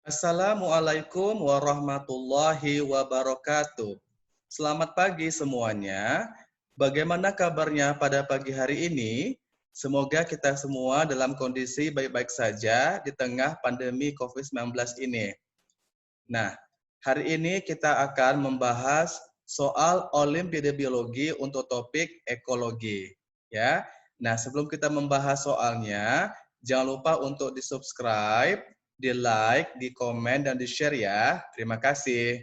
Assalamualaikum warahmatullahi wabarakatuh. Selamat pagi semuanya. Bagaimana kabarnya pada pagi hari ini? Semoga kita semua dalam kondisi baik-baik saja di tengah pandemi COVID-19 ini. Nah, hari ini kita akan membahas soal Olimpiade Biologi untuk topik ekologi. Ya. Nah, sebelum kita membahas soalnya, jangan lupa untuk di-subscribe, di-like, di-komen, dan di-share ya. Terima kasih.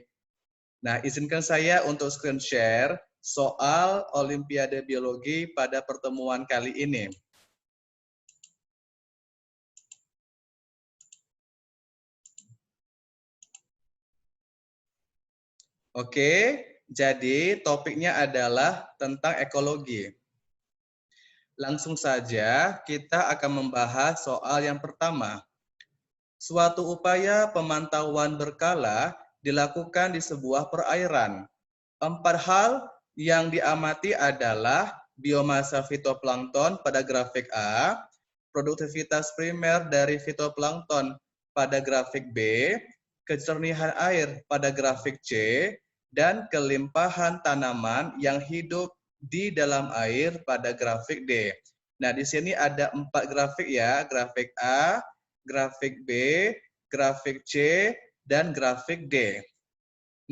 Nah, izinkan saya untuk screen share soal Olimpiade Biologi pada pertemuan kali ini. Oke, jadi topiknya adalah tentang ekologi. Langsung saja kita akan membahas soal yang pertama. Suatu upaya pemantauan berkala dilakukan di sebuah perairan. 4 hal yang diamati adalah biomasa fitoplankton pada grafik A, produktivitas primer dari fitoplankton pada grafik B, kejernihan air pada grafik C, dan kelimpahan tanaman yang hidup di dalam air pada grafik D. Nah, di sini ada 4 grafik ya, grafik A, grafik B, grafik C, dan grafik D.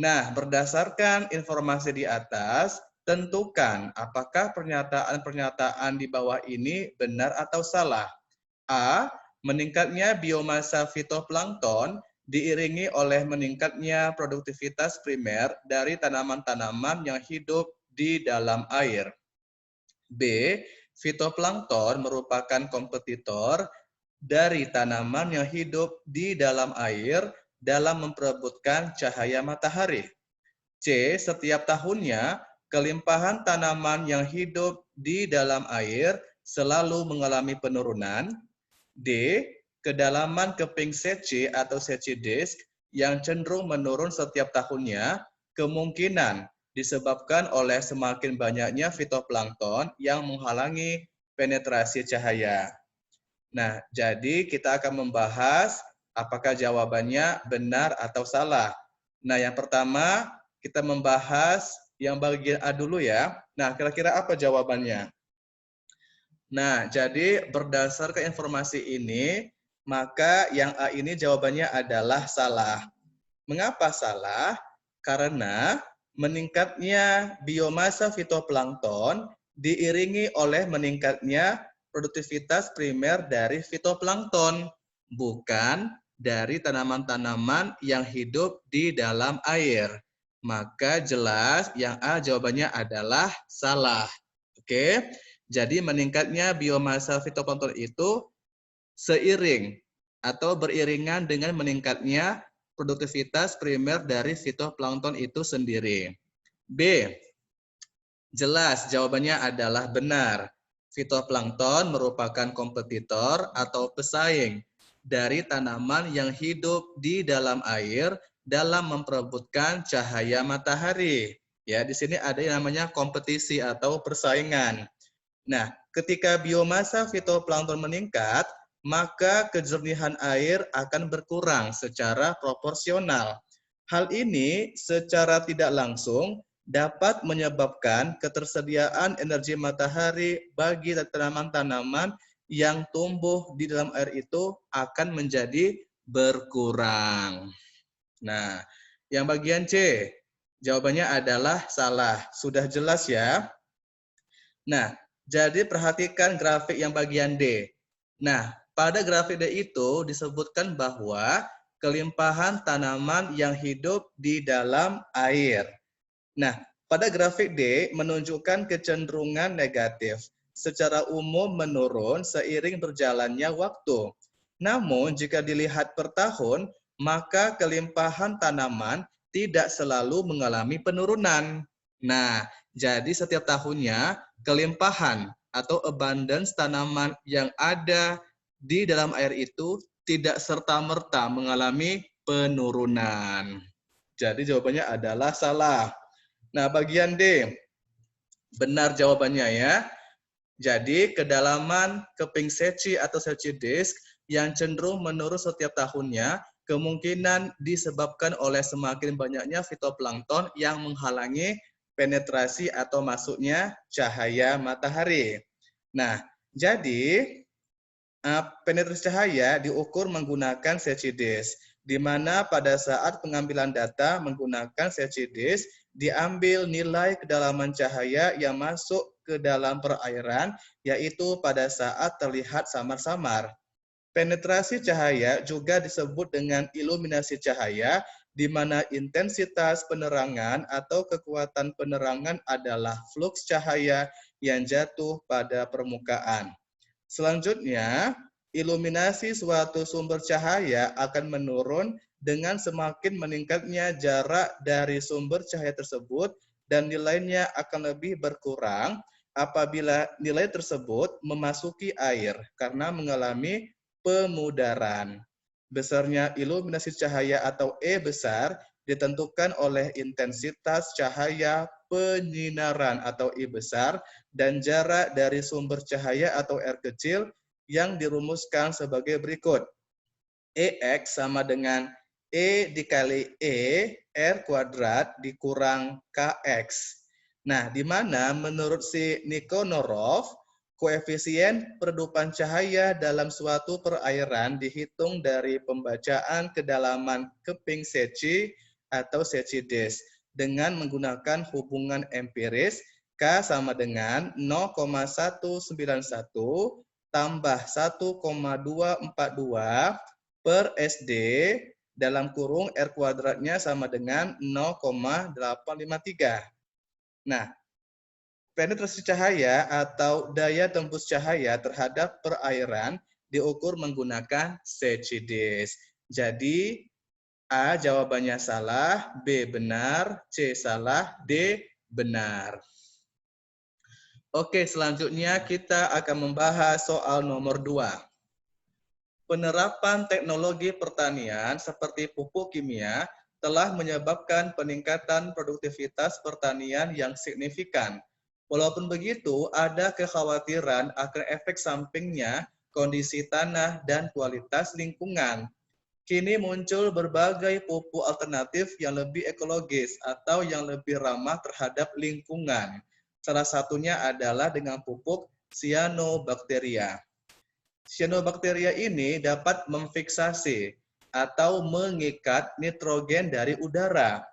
Nah, berdasarkan informasi di atas, tentukan apakah pernyataan-pernyataan di bawah ini benar atau salah. A. Meningkatnya biomasa fitoplankton diiringi oleh meningkatnya produktivitas primer dari tanaman-tanaman yang hidup di dalam air. B. Fitoplankton merupakan kompetitor dari tanaman yang hidup di dalam air dalam memperebutkan cahaya matahari. C. Setiap tahunnya, kelimpahan tanaman yang hidup di dalam air selalu mengalami penurunan. D. Kedalaman keping seci atau seci disk yang cenderung menurun setiap tahunnya, kemungkinan disebabkan oleh semakin banyaknya fitoplankton yang menghalangi penetrasi cahaya. Nah, jadi kita akan membahas apakah jawabannya benar atau salah. Nah, yang pertama kita membahas yang bagian A dulu ya. Nah, kira-kira apa jawabannya? Nah, jadi berdasarkan informasi ini, maka yang A ini jawabannya adalah salah. Mengapa salah? Karena meningkatnya biomasa fitoplankton diiringi oleh meningkatnya produktivitas primer dari fitoplankton, bukan dari tanaman-tanaman yang hidup di dalam air. Maka jelas yang A jawabannya adalah salah. Oke, jadi meningkatnya biomasa fitoplankton itu seiring atau beriringan dengan meningkatnya produktivitas primer dari fitoplankton itu sendiri. B. Jelas jawabannya adalah benar. Fitoplankton merupakan kompetitor atau pesaing dari tanaman yang hidup di dalam air dalam memperebutkan cahaya matahari. Ya, di sini ada yang namanya kompetisi atau persaingan. Nah, ketika biomasa fitoplankton meningkat, maka kejernihan air akan berkurang secara proporsional. Hal ini secara tidak langsung dapat menyebabkan ketersediaan energi matahari bagi tanaman-tanaman yang tumbuh di dalam air itu akan menjadi berkurang. Nah, yang bagian C, jawabannya adalah salah. Sudah jelas ya? Nah, jadi perhatikan grafik yang bagian D. Nah, pada grafik D itu disebutkan bahwa kelimpahan tanaman yang hidup di dalam air. Nah, pada grafik D menunjukkan kecenderungan negatif. Secara umum menurun seiring berjalannya waktu. Namun, jika dilihat per tahun, maka kelimpahan tanaman tidak selalu mengalami penurunan. Nah, jadi setiap tahunnya kelimpahan atau abundance tanaman yang ada di dalam air itu tidak serta-merta mengalami penurunan. Jadi jawabannya adalah salah. Nah, bagian D, benar jawabannya ya. Jadi kedalaman keping seci atau seci disk yang cenderung menurun setiap tahunnya kemungkinan disebabkan oleh semakin banyaknya fitoplankton yang menghalangi penetrasi atau masuknya cahaya matahari. Nah, jadi penetrasi cahaya diukur menggunakan CCDs, di mana pada saat pengambilan data menggunakan CCDs, diambil nilai kedalaman cahaya yang masuk ke dalam perairan, yaitu pada saat terlihat samar-samar. Penetrasi cahaya juga disebut dengan iluminasi cahaya, di mana intensitas penerangan atau kekuatan penerangan adalah fluks cahaya yang jatuh pada permukaan. Selanjutnya, iluminasi suatu sumber cahaya akan menurun dengan semakin meningkatnya jarak dari sumber cahaya tersebut dan nilainya akan lebih berkurang apabila nilai tersebut memasuki air karena mengalami pemudaran. Besarnya iluminasi cahaya atau E besar ditentukan oleh intensitas cahaya penyinaran atau I besar dan jarak dari sumber cahaya atau R kecil yang dirumuskan sebagai berikut. EX sama dengan E dikali E R kuadrat dikurang KX. Nah, di mana menurut si Nikonorov, koefisien peredupan cahaya dalam suatu perairan dihitung dari pembacaan kedalaman keping Secchi atau Secchides dengan menggunakan hubungan empiris K sama dengan 0,191 tambah 1,242 per SD dalam kurung R kuadratnya sama dengan 0,853. Nah, penetrasi cahaya atau daya tembus cahaya terhadap perairan diukur menggunakan Secchides. Jadi, A jawabannya salah, B benar, C salah, D benar. Oke, selanjutnya kita akan membahas soal nomor 2. Penerapan teknologi pertanian seperti pupuk kimia telah menyebabkan peningkatan produktivitas pertanian yang signifikan. Walaupun begitu, ada kekhawatiran akan efek sampingnya kondisi tanah dan kualitas lingkungan. Kini muncul berbagai pupuk alternatif yang lebih ekologis atau yang lebih ramah terhadap lingkungan. Salah satunya adalah dengan pupuk cyanobacteria. Cyanobacteria ini dapat memfiksasi atau mengikat nitrogen dari udara.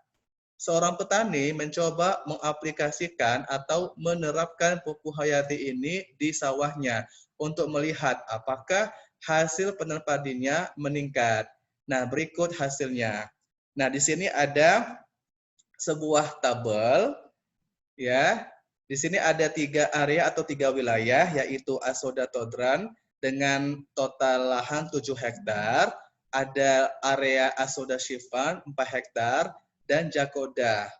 Seorang petani mencoba mengaplikasikan atau menerapkan pupuk hayati ini di sawahnya untuk melihat apakah hasil panen padinya meningkat. Nah, berikut hasilnya. Nah, di sini ada sebuah tabel, ya. Di sini ada 3 area atau 3 wilayah, yaitu Asoda Todran dengan total lahan 7 hektar, ada area Asoda Shifan 4 hektar, dan Jakoda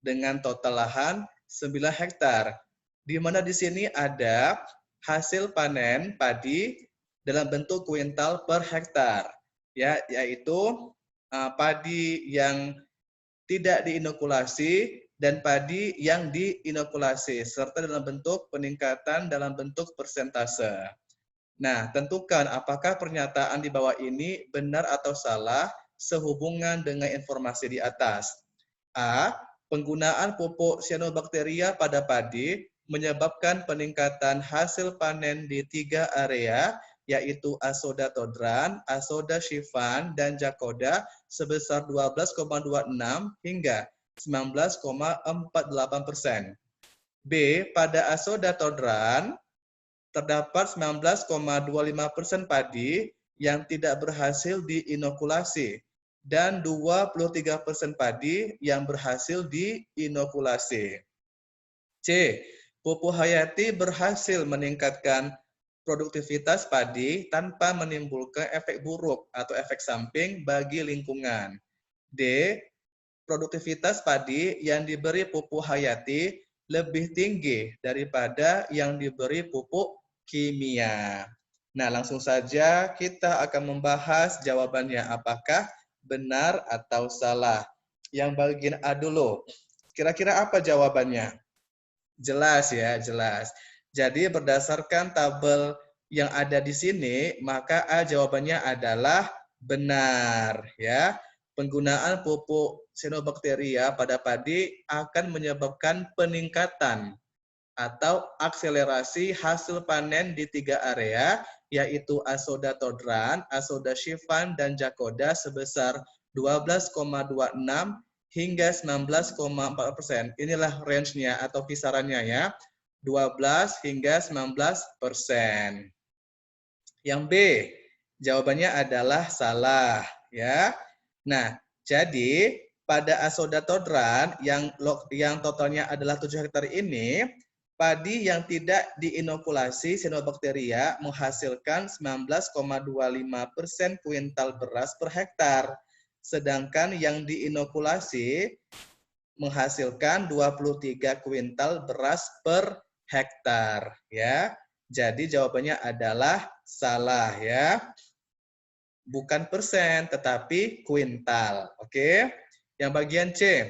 dengan total lahan 9 hektar. Di mana di sini ada hasil panen padi dalam bentuk kuintal per hektar, ya, yaitu padi yang tidak diinokulasi dan padi yang diinokulasi serta dalam bentuk peningkatan dalam bentuk persentase. Nah, tentukan apakah pernyataan di bawah ini benar atau salah sehubungan dengan informasi di atas. A. Penggunaan pupuk cyanobacteria pada padi menyebabkan peningkatan hasil panen di 3 area, yaitu Asoda Todran, Asoda Shifan, dan Jakoda sebesar 12,26 hingga 19,48%. B. Pada Asoda Todran, terdapat 19,25% padi yang tidak berhasil diinokulasi dan 23% padi yang berhasil diinokulasi. C. Pupuk hayati berhasil meningkatkan produktivitas padi tanpa menimbulkan efek buruk atau efek samping bagi lingkungan. D. Produktivitas padi yang diberi pupuk hayati lebih tinggi daripada yang diberi pupuk kimia. Nah, langsung saja kita akan membahas jawabannya. Apakah benar atau salah? Yang bagian A dulu. Kira-kira apa jawabannya? Jelas ya, jelas. Jadi berdasarkan tabel yang ada di sini, maka A jawabannya adalah Benar, ya. Penggunaan pupuk cyanobacteria pada padi akan menyebabkan peningkatan atau akselerasi hasil panen di 3 area, yaitu Azolla Todran, Azolla Shifan, dan Jacoda sebesar 12,26 hingga 19,4%. Inilah range-nya atau kisarannya ya, 12 hingga 19%. Yang B, jawabannya adalah salah ya. Nah, jadi pada Azolla Todran yang totalnya adalah 7 hektar ini, padi yang tidak diinokulasi cyanobacteria menghasilkan 19,25% kuintal beras per hektar. Sedangkan yang diinokulasi menghasilkan 23 kuintal beras per hektar ya. Jadi jawabannya adalah salah ya. Bukan persen tetapi kuintal. Oke. Yang bagian C.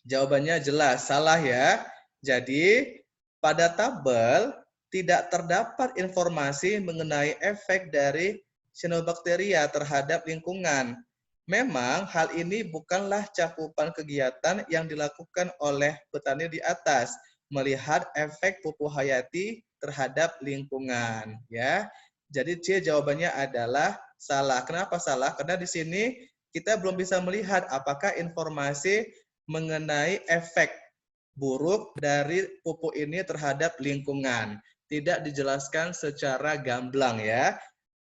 Jawabannya jelas salah ya. Jadi pada tabel tidak terdapat informasi mengenai efek dari cyanobacteria terhadap lingkungan. Memang hal ini bukanlah cakupan kegiatan yang dilakukan oleh petani di atas, melihat efek pupuk hayati terhadap lingkungan ya. Jadi C jawabannya adalah salah. Kenapa salah? Karena di sini kita belum bisa melihat apakah informasi mengenai efek buruk dari pupuk ini terhadap lingkungan. Tidak dijelaskan secara gamblang ya.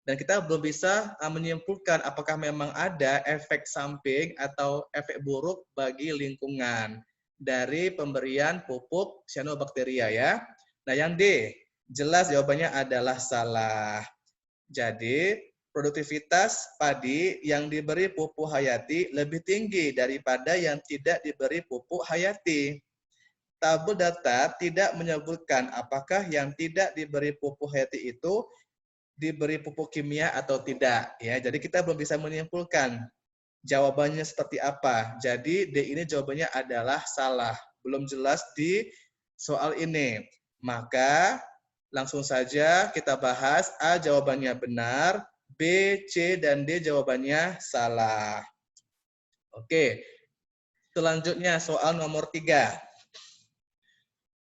Dan kita belum bisa menyimpulkan apakah memang ada efek samping atau efek buruk bagi lingkungan dari pemberian pupuk cyanobacteria ya. Nah yang D, jelas jawabannya adalah salah. Jadi produktivitas padi yang diberi pupuk hayati lebih tinggi daripada yang tidak diberi pupuk hayati. Tabel data tidak menyebutkan apakah yang tidak diberi pupuk hayati itu diberi pupuk kimia atau tidak ya. Jadi kita belum bisa menyimpulkan jawabannya seperti apa. Jadi D ini jawabannya adalah salah. Belum jelas di soal ini. Maka langsung saja kita bahas. A jawabannya benar, B, C, dan D jawabannya salah. Oke. Selanjutnya soal nomor 3.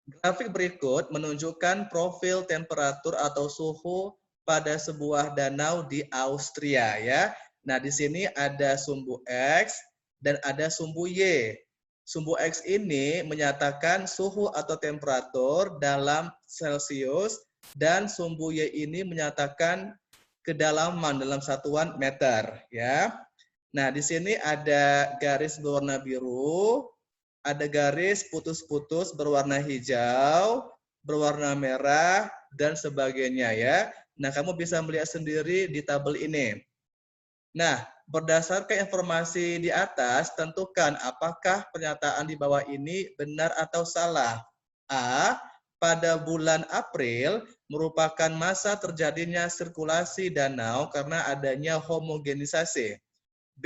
Grafik berikut menunjukkan profil temperatur atau suhu pada sebuah danau di Austria ya. Nah, di sini ada sumbu X dan ada sumbu Y. Sumbu X ini menyatakan suhu atau temperatur dalam Celcius dan sumbu Y ini menyatakan kedalaman dalam satuan meter ya. Nah, di sini ada garis berwarna biru, ada garis putus-putus berwarna hijau, berwarna merah, dan sebagainya ya. Nah, kamu bisa melihat sendiri di tabel ini. Nah, berdasarkan informasi di atas, tentukan apakah pernyataan di bawah ini benar atau salah. A, pada bulan April merupakan masa terjadinya sirkulasi danau karena adanya homogenisasi. B,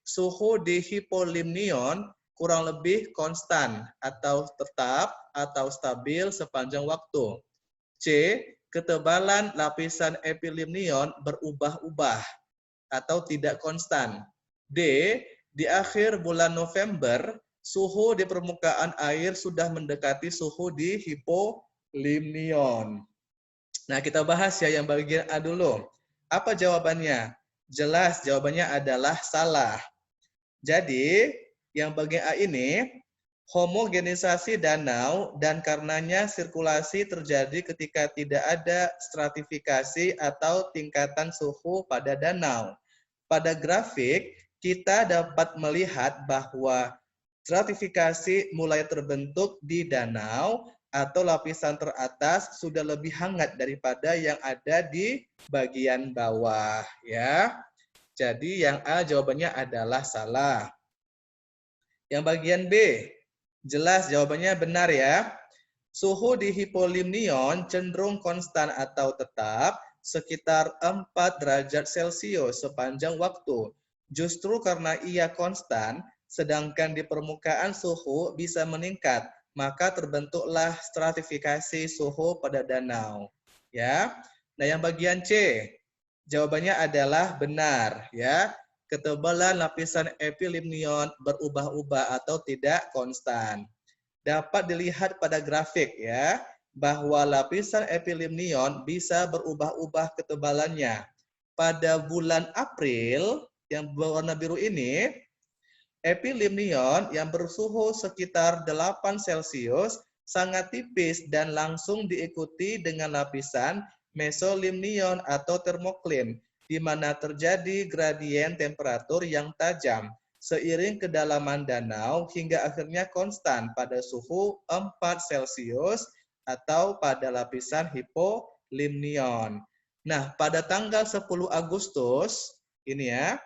suhu di hipolimnion kurang lebih konstan atau tetap atau stabil sepanjang waktu. C, ketebalan lapisan epilimnion berubah-ubah atau tidak konstan. D, di akhir bulan November, suhu di permukaan air sudah mendekati suhu di hipolimnion. Nah, kita bahas ya yang bagian A dulu. Apa jawabannya? Jelas jawabannya adalah salah. Jadi, yang bagian A ini homogenisasi danau dan karenanya sirkulasi terjadi ketika tidak ada stratifikasi atau tingkatan suhu pada danau. Pada grafik, kita dapat melihat bahwa stratifikasi mulai terbentuk di danau atau lapisan teratas sudah lebih hangat daripada yang ada di bagian bawah ya. Jadi yang A jawabannya adalah salah. Yang bagian B, jelas jawabannya benar ya. Suhu di hipolimnion cenderung konstan atau tetap sekitar 4 derajat Celcius sepanjang waktu. Justru karena ia konstan, sedangkan di permukaan suhu bisa meningkat, maka terbentuklah stratifikasi suhu pada danau. Ya. Nah, yang bagian C, Jawabannya adalah benar, ya. Ketebalan lapisan epilimnion berubah-ubah atau tidak konstan. Dapat dilihat pada grafik, ya, bahwa lapisan epilimnion bisa berubah-ubah ketebalannya. Pada bulan April yang berwarna biru ini, epilimnion yang bersuhu sekitar 8 Celcius sangat tipis dan langsung diikuti dengan lapisan mesolimnion atau termoklim, di mana terjadi gradien temperatur yang tajam seiring kedalaman danau hingga akhirnya konstan pada suhu 4 Celcius atau pada lapisan hipolimnion. Nah, pada tanggal 10 Agustus, ini ya,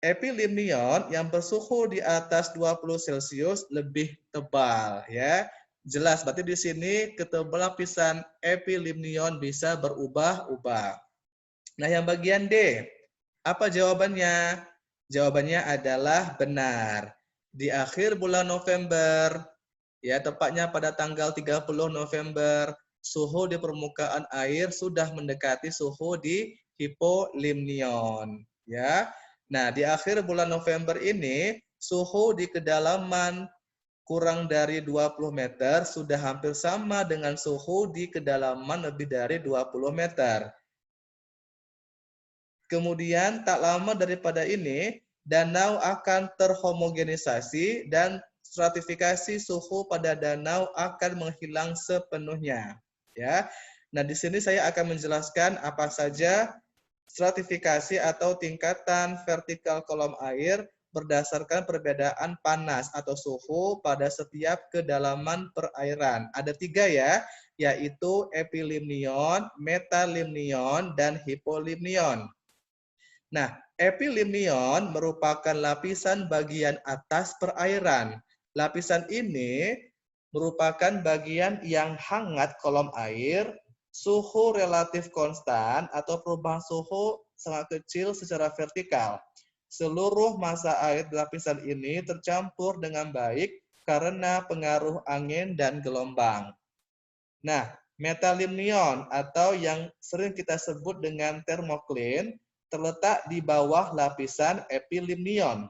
epilimnion yang bersuhu di atas 20 Celcius lebih tebal, ya. Jelas, berarti di sini ketebalan lapisan epilimnion bisa berubah-ubah. Nah, yang bagian D, apa jawabannya? Jawabannya adalah benar. Di akhir bulan November, ya, tepatnya pada tanggal 30 November, suhu di permukaan air sudah mendekati suhu di hipolimnion, ya. Nah, di akhir bulan November ini, suhu di kedalaman kurang dari 20 meter sudah hampir sama dengan suhu di kedalaman lebih dari 20 meter. Kemudian tak lama daripada ini, danau akan terhomogenisasi dan stratifikasi suhu pada danau akan menghilang sepenuhnya. Ya. Nah, di sini saya akan menjelaskan apa saja stratifikasi atau tingkatan vertikal kolom air berdasarkan perbedaan panas atau suhu pada setiap kedalaman perairan. Ada 3 ya, yaitu epilimnion, metalimnion, dan hipolimnion. Nah, epilimnion merupakan lapisan bagian atas perairan. Lapisan ini merupakan bagian yang hangat kolom air, suhu relatif konstan atau perubahan suhu sangat kecil secara vertikal. Seluruh massa air di lapisan ini tercampur dengan baik karena pengaruh angin dan gelombang. Nah, metalimnion atau yang sering kita sebut dengan termoklim terletak di bawah lapisan epilimnion.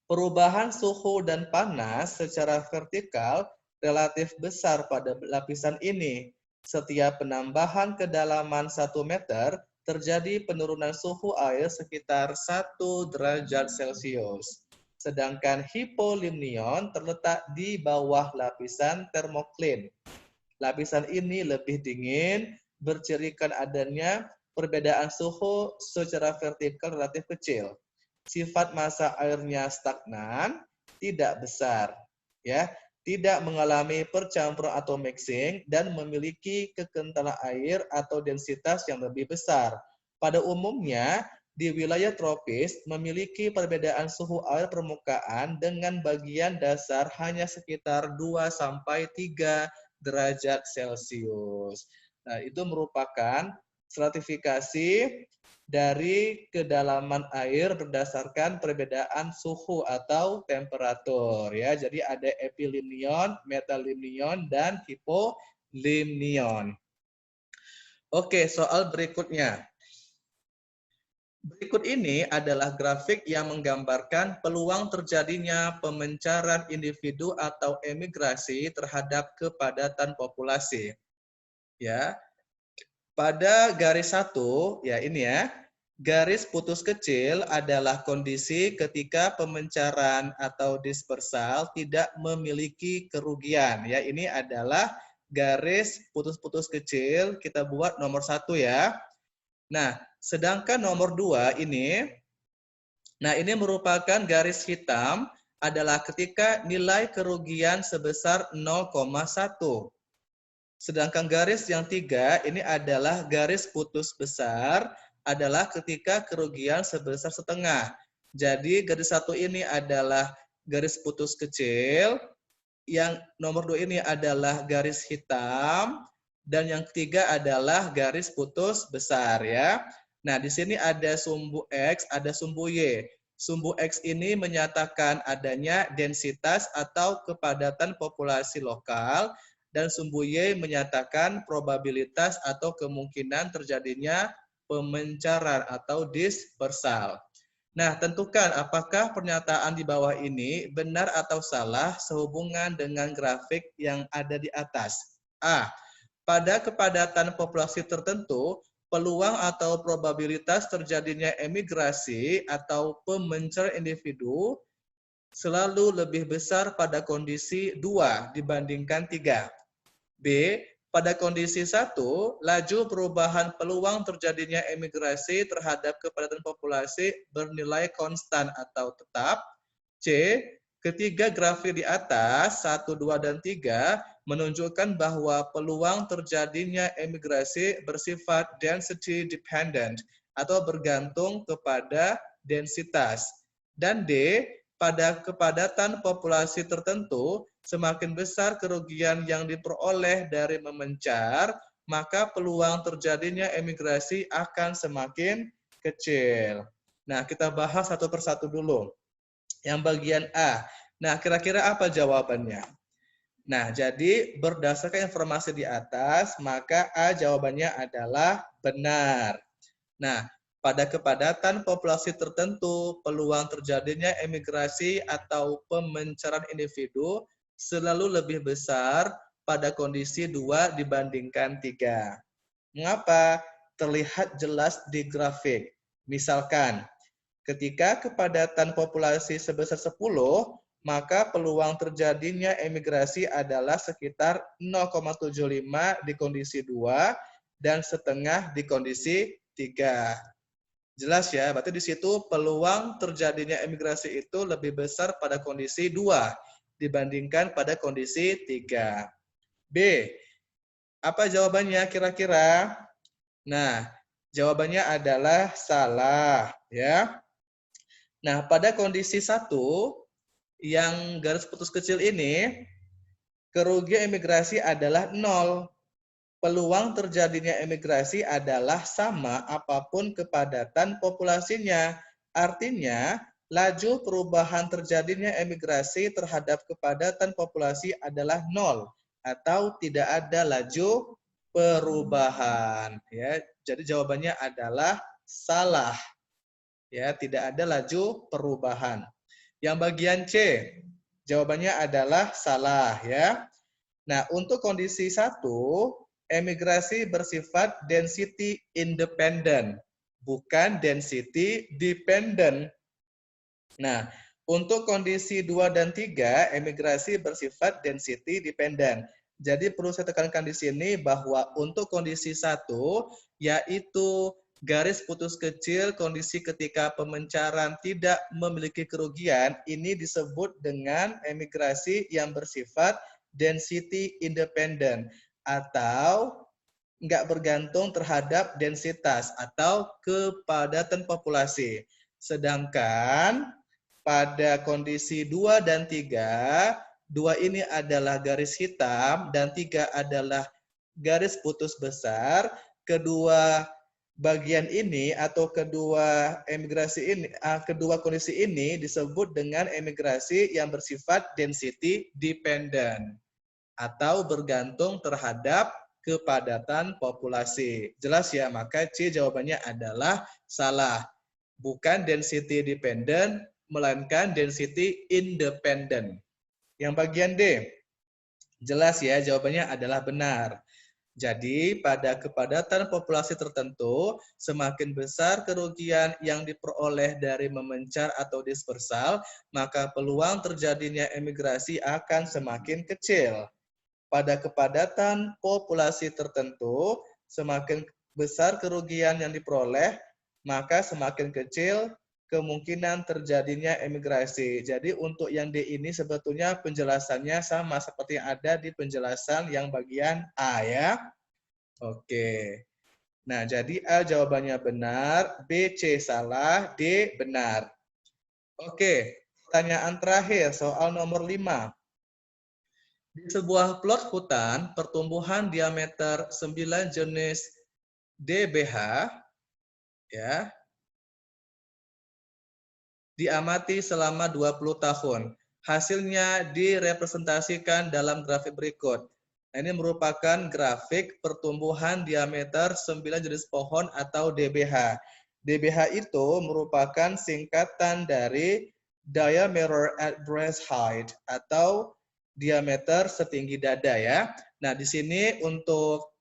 Perubahan suhu dan panas secara vertikal relatif besar pada lapisan ini. Setiap penambahan kedalaman 1 meter, terjadi penurunan suhu air sekitar 1 derajat Celcius. Sedangkan hipolimnion terletak di bawah lapisan termoklim. Lapisan ini lebih dingin, bercirikan adanya perbedaan suhu secara vertikal relatif kecil. Sifat massa airnya stagnan, tidak besar, ya, tidak mengalami percampuran atau mixing dan memiliki kekentalan air atau densitas yang lebih besar. Pada umumnya, di wilayah tropis memiliki perbedaan suhu air permukaan dengan bagian dasar hanya sekitar 2-3 derajat Celcius. Nah, itu merupakan stratifikasi dari kedalaman air berdasarkan perbedaan suhu atau temperatur, ya. Jadi ada epilimnion, metalimnion, dan hipolimnion. Oke, soal berikutnya. Berikut ini adalah grafik yang menggambarkan peluang terjadinya pemencaran individu atau emigrasi terhadap kepadatan populasi. Ya, pada garis 1, ya ini ya, garis putus kecil adalah kondisi ketika pemencaran atau dispersal tidak memiliki kerugian. Ya, ini adalah garis putus-putus kecil, kita buat nomor 1 ya. Nah, sedangkan nomor 2 ini, nah ini merupakan garis hitam adalah ketika nilai kerugian sebesar 0,1. Sedangkan garis yang 3 ini adalah garis putus besar adalah ketika kerugian sebesar setengah. Jadi garis 1 ini adalah garis putus kecil, yang nomor 2 ini adalah garis hitam, dan yang ketiga adalah garis putus besar ya. Nah, di sini ada sumbu X, ada sumbu Y. Sumbu X ini menyatakan adanya densitas atau kepadatan populasi lokal, dan sumbu Y menyatakan probabilitas atau kemungkinan terjadinya pemencaran atau dispersal. Nah, tentukan apakah pernyataan di bawah ini benar atau salah sehubungan dengan grafik yang ada di atas. A. Pada kepadatan populasi tertentu, peluang atau probabilitas terjadinya emigrasi atau pemencar individu selalu lebih besar pada kondisi 2 dibandingkan 3. B. Pada kondisi 1, laju perubahan peluang terjadinya emigrasi terhadap kepadatan populasi bernilai konstan atau tetap. C. Ketiga grafik di atas, 1, 2, dan 3, menunjukkan bahwa peluang terjadinya emigrasi bersifat density dependent atau bergantung kepada densitas. Dan D. Pada kepadatan populasi tertentu, semakin besar kerugian yang diperoleh dari memencar, maka peluang terjadinya emigrasi akan semakin kecil. Nah, kita bahas satu persatu dulu. Yang bagian A. Nah, kira-kira apa jawabannya? Nah, jadi berdasarkan informasi di atas, maka A jawabannya adalah benar. Nah, pada kepadatan populasi tertentu, peluang terjadinya emigrasi atau pemencaran individu selalu lebih besar pada kondisi 2 dibandingkan 3. Mengapa? Terlihat jelas di grafik. Misalkan, ketika kepadatan populasi sebesar 10, maka peluang terjadinya emigrasi adalah sekitar 0,75 di kondisi 2 dan setengah di kondisi 3. Jelas ya, berarti di situ peluang terjadinya emigrasi itu lebih besar pada kondisi 2 dibandingkan pada kondisi 3. B. Apa jawabannya kira-kira? Nah, jawabannya adalah salah ya. Nah, pada kondisi 1 yang garis putus kecil ini, kerugian emigrasi adalah 0. Peluang terjadinya emigrasi adalah sama apapun kepadatan populasinya. Artinya, laju perubahan terjadinya emigrasi terhadap kepadatan populasi adalah 0 atau tidak ada laju perubahan. Ya, jadi jawabannya adalah salah. Ya, tidak ada laju perubahan. Yang bagian C, jawabannya adalah salah ya. Nah, untuk kondisi 1, emigrasi bersifat density independent, bukan density dependent. Nah, untuk kondisi 2 dan 3, emigrasi bersifat density dependent. Jadi perlu saya tekankan di sini bahwa untuk kondisi 1, yaitu garis putus kecil kondisi ketika pemencaran tidak memiliki kerugian, ini disebut dengan emigrasi yang bersifat density independent atau nggak bergantung terhadap densitas atau kepadatan populasi. Sedangkan pada kondisi 2 dan 3, 2 ini adalah garis hitam dan 3 adalah garis putus besar. Kedua bagian ini atau kedua kondisi ini disebut dengan emigrasi yang bersifat density dependent atau bergantung terhadap kepadatan populasi. Jelas ya, maka C jawabannya adalah salah. Bukan density dependent, melainkan density independent. Yang bagian D, jelas ya, jawabannya adalah benar. Jadi, pada kepadatan populasi tertentu, semakin besar kerugian yang diperoleh dari memencar atau dispersal, maka peluang terjadinya emigrasi akan semakin kecil. Pada kepadatan populasi tertentu, semakin besar kerugian yang diperoleh, maka semakin kecil kemungkinan terjadinya emigrasi. Jadi untuk yang D ini sebetulnya penjelasannya sama seperti yang ada di penjelasan yang bagian A ya. Oke. Nah, jadi A jawabannya benar, B, C salah, D benar. Oke, pertanyaan terakhir soal nomor 5. Di sebuah plot hutan, pertumbuhan diameter 9 jenis DBH ya, diamati selama 20 tahun. Hasilnya direpresentasikan dalam grafik berikut. Nah, ini merupakan grafik pertumbuhan diameter 9 jenis pohon atau DBH. DBH itu merupakan singkatan dari diameter at breast height atau diameter setinggi dada ya. Nah, di sini untuk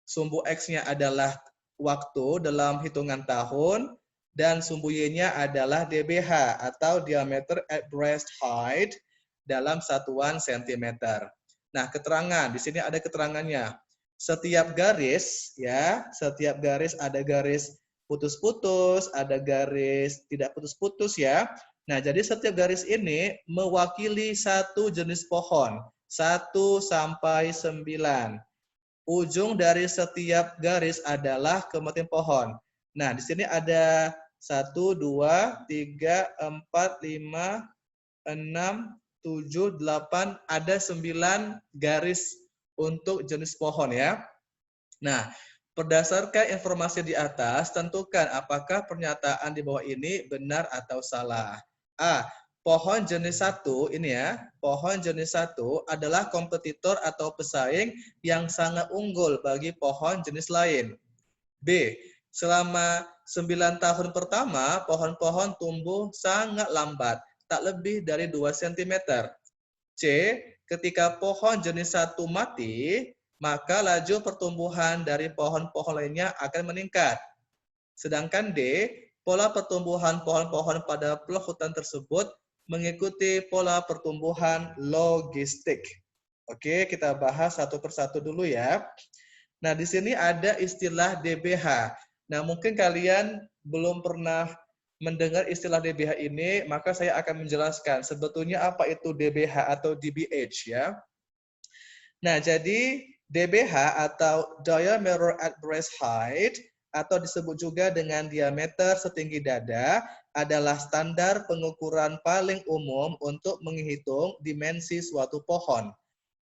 sumbu X-nya adalah waktu dalam hitungan tahun dan sumbu Y-nya adalah DBH atau diameter at breast height dalam satuan sentimeter. Nah, keterangan di sini ada keterangannya. Setiap garis ya, setiap garis ada garis putus-putus, ada garis tidak putus-putus ya. Nah, jadi setiap garis ini mewakili satu jenis pohon, 1 sampai 9. Ujung dari setiap garis adalah kematian pohon. Nah, di sini ada 1, 2, 3, 4, 5, 6, 7, 8, ada 9 garis untuk jenis pohon ya. Nah, berdasarkan informasi di atas, tentukan apakah pernyataan di bawah ini benar atau salah. A. Pohon jenis 1 ini ya, pohon jenis 1 adalah kompetitor atau pesaing yang sangat unggul bagi pohon jenis lain. B. Selama 9 tahun pertama, pohon-pohon tumbuh sangat lambat, tak lebih dari 2 cm. C. Ketika pohon jenis 1 mati, maka laju pertumbuhan dari pohon-pohon lainnya akan meningkat. Sedangkan D. Pola pertumbuhan pohon-pohon pada blok hutan tersebut mengikuti pola pertumbuhan logistik. Oke, kita bahas satu persatu dulu ya. Nah, di sini ada istilah DBH. Nah, mungkin kalian belum pernah mendengar istilah DBH ini, maka saya akan menjelaskan sebetulnya apa itu DBH atau DBH ya. Nah, jadi DBH atau diameter at breast height atau disebut juga dengan diameter setinggi dada adalah standar pengukuran paling umum untuk menghitung dimensi suatu pohon.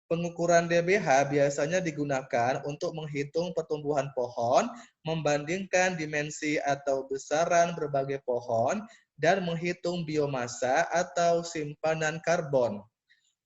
Pengukuran DBH biasanya digunakan untuk menghitung pertumbuhan pohon, membandingkan dimensi atau besaran berbagai pohon, dan menghitung biomasa atau simpanan karbon.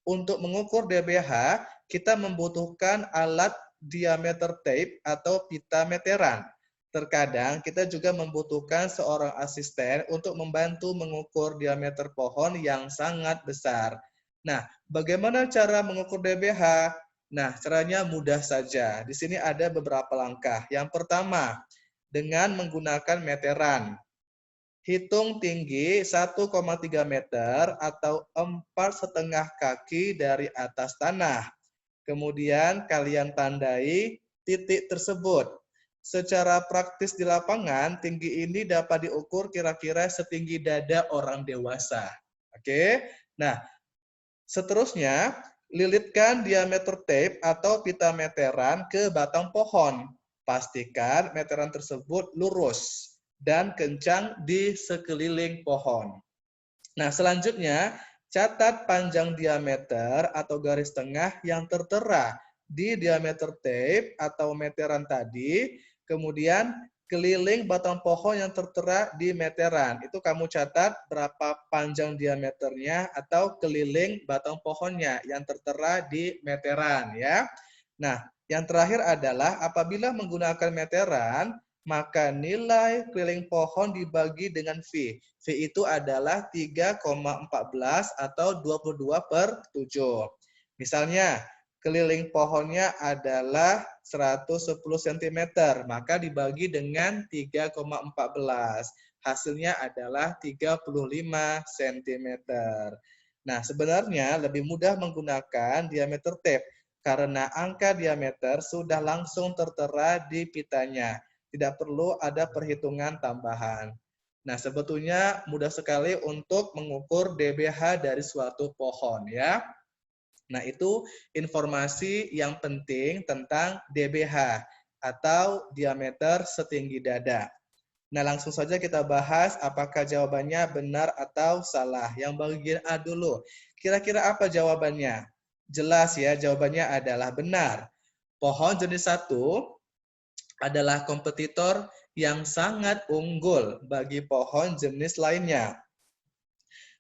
Untuk mengukur DBH, kita membutuhkan alat diameter tape atau pita meteran. Terkadang kita juga membutuhkan seorang asisten untuk membantu mengukur diameter pohon yang sangat besar. Nah, bagaimana cara mengukur DBH? Nah, caranya mudah saja. Di sini ada beberapa langkah. Yang pertama, dengan menggunakan meteran. Hitung tinggi 1,3 meter atau 4,5 kaki dari atas tanah. Kemudian kalian tandai titik tersebut. Secara praktis di lapangan, tinggi ini dapat diukur kira-kira setinggi dada orang dewasa. Oke. Nah, seterusnya, lilitkan diameter tape atau pita meteran ke batang pohon. Pastikan meteran tersebut lurus dan kencang di sekeliling pohon. Nah, selanjutnya, catat panjang diameter atau garis tengah yang tertera di diameter tape atau meteran tadi, kemudian keliling batang pohon yang tertera di meteran. Itu kamu catat berapa panjang diameternya atau keliling batang pohonnya yang tertera di meteran ya. Nah, yang terakhir adalah apabila menggunakan meteran, maka nilai keliling pohon dibagi dengan V. V itu adalah 3,14 atau 22/7. Misalnya, keliling pohonnya adalah 110 cm, maka dibagi dengan 3,14. Hasilnya adalah 35 cm. Nah, sebenarnya lebih mudah menggunakan diameter tape karena angka diameter sudah langsung tertera di pitanya. Tidak perlu ada perhitungan tambahan. Nah, sebetulnya mudah sekali untuk mengukur DBH dari suatu pohon ya. Nah, itu informasi yang penting tentang DBH atau diameter setinggi dada. Nah, langsung saja kita bahas apakah jawabannya benar atau salah. Yang bagian A dulu. Kira-kira apa jawabannya? Jelas ya, jawabannya adalah benar. Pohon jenis 1 adalah kompetitor yang sangat unggul bagi pohon jenis lainnya.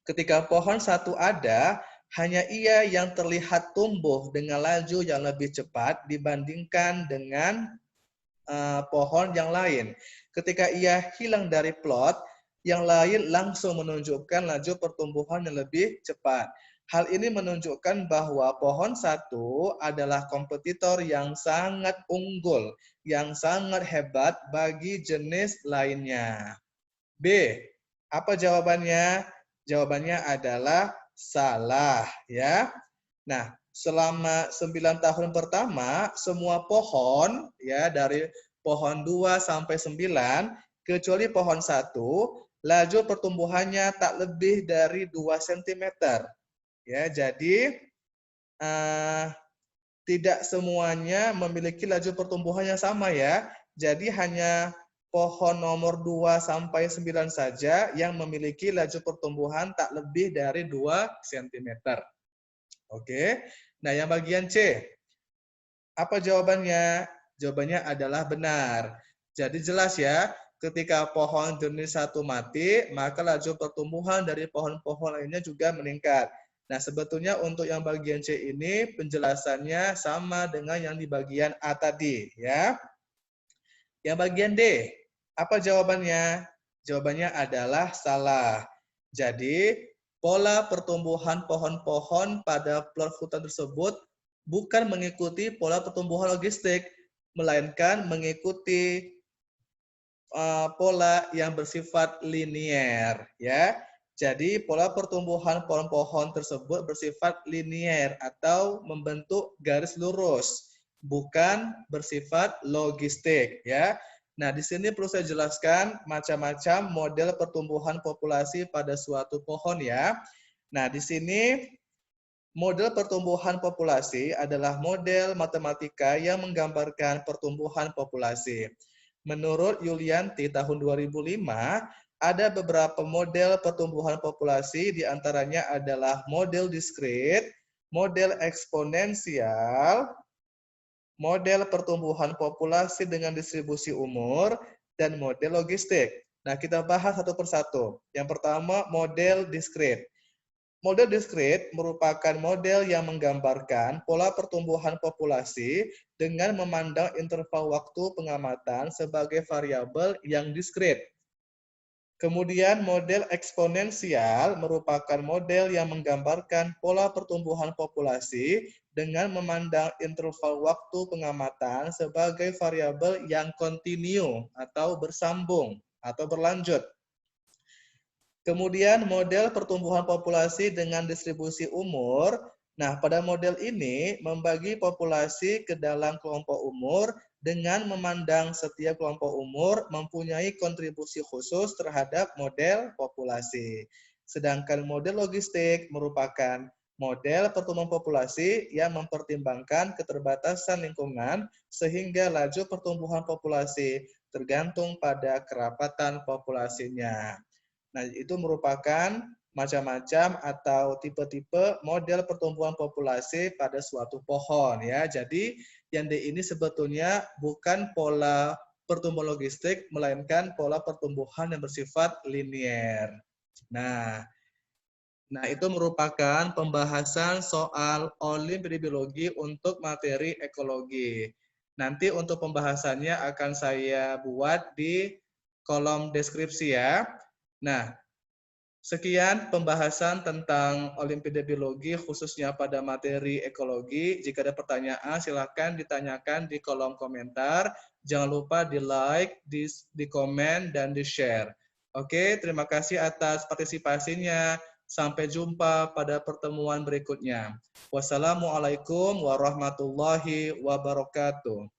Ketika pohon 1 ada, Hanya ia yang terlihat tumbuh dengan laju yang lebih cepat dibandingkan dengan pohon yang lain. Ketika ia hilang dari plot, yang lain langsung menunjukkan laju pertumbuhan yang lebih cepat. Hal ini menunjukkan bahwa pohon satu adalah kompetitor yang sangat unggul, yang sangat hebat bagi jenis lainnya. B. Apa jawabannya? Jawabannya adalah salah, ya. Nah, selama 9 tahun pertama, semua pohon, ya, dari pohon 2 sampai 9, kecuali pohon 1, laju pertumbuhannya tak lebih dari 2 cm. Ya, jadi tidak semuanya memiliki laju pertumbuhan yang sama, ya. Jadi hanya pohon nomor 2 sampai 9 saja yang memiliki laju pertumbuhan tak lebih dari 2 cm. Oke. Nah, yang bagian C. Apa jawabannya? Jawabannya adalah benar. Jadi jelas ya, ketika pohon jenis satu mati, maka laju pertumbuhan dari pohon-pohon lainnya juga meningkat. Nah, sebetulnya untuk yang bagian C ini penjelasannya sama dengan yang di bagian A tadi, ya. Yang bagian D, apa jawabannya? Jawabannya adalah salah. Jadi, pola pertumbuhan pohon-pohon pada plot hutan tersebut bukan mengikuti pola pertumbuhan logistik, melainkan mengikuti pola yang bersifat linier, ya. Jadi pola pertumbuhan pohon-pohon tersebut bersifat linier atau membentuk garis lurus, bukan bersifat logistik, ya. Nah, di sini perlu saya jelaskan macam-macam model pertumbuhan populasi pada suatu pohon, ya. Nah, di sini model pertumbuhan populasi adalah model matematika yang menggambarkan pertumbuhan populasi. Menurut Yulianti tahun 2005, ada beberapa model pertumbuhan populasi, diantaranya adalah model diskrit, model eksponensial, model pertumbuhan populasi dengan distribusi umur, dan model logistik. Nah, kita bahas satu persatu. Yang pertama, model diskrit. Model diskrit merupakan model yang menggambarkan pola pertumbuhan populasi dengan memandang interval waktu pengamatan sebagai variabel yang diskrit. Kemudian model eksponensial merupakan model yang menggambarkan pola pertumbuhan populasi dengan memandang interval waktu pengamatan sebagai variabel yang kontinu atau bersambung atau berlanjut. Kemudian model pertumbuhan populasi dengan distribusi umur. Nah, pada model ini membagi populasi ke dalam kelompok umur dengan memandang setiap kelompok umur mempunyai kontribusi khusus terhadap model populasi. Sedangkan model logistik merupakan model pertumbuhan populasi yang mempertimbangkan keterbatasan lingkungan sehingga laju pertumbuhan populasi tergantung pada kerapatan populasinya. Nah, itu merupakan macam-macam atau tipe-tipe model pertumbuhan populasi pada suatu pohon, ya. Jadi yang D ini sebetulnya bukan pola pertumbuhan logistik, melainkan pola pertumbuhan yang bersifat linier. Nah, itu merupakan pembahasan soal Olimpiade Biologi untuk materi ekologi. Nanti untuk pembahasannya akan saya buat di kolom deskripsi, ya. Nah, sekian pembahasan tentang Olimpiade Biologi khususnya pada materi ekologi. Jika ada pertanyaan silakan ditanyakan di kolom komentar. Jangan lupa di like, di komen, dan di share. Oke, terima kasih atas partisipasinya. Sampai jumpa pada pertemuan berikutnya. Wassalamualaikum warahmatullahi wabarakatuh.